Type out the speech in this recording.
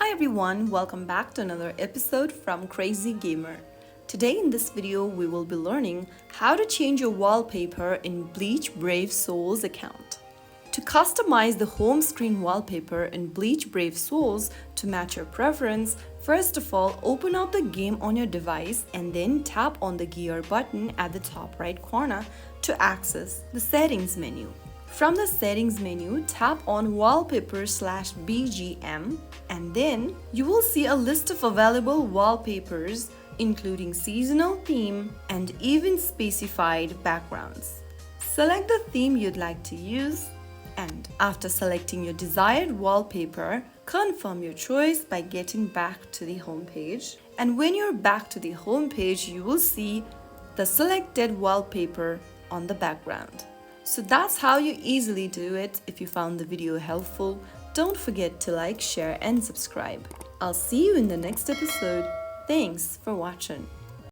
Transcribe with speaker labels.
Speaker 1: Hi everyone, welcome back to another episode from Crazy Gamer. Today in this video we will be learning how to change your wallpaper in Bleach Brave Souls account. To customize the home screen wallpaper in Bleach Brave Souls to match your preference, first of all open up the game on your device and then tap on the gear button at the top right corner to access the settings menu. From the settings menu, tap on wallpaper/BGM and then you will see a list of available wallpapers including seasonal theme and even specified backgrounds. Select the theme you'd like to use and after selecting your desired wallpaper, confirm your choice by getting back to the home page. And when you're back to the home page, you will see the selected wallpaper on the background. So that's how you easily do it. If you found the video helpful, don't forget to like, share and subscribe. I'll see you in the next episode. Thanks for watching.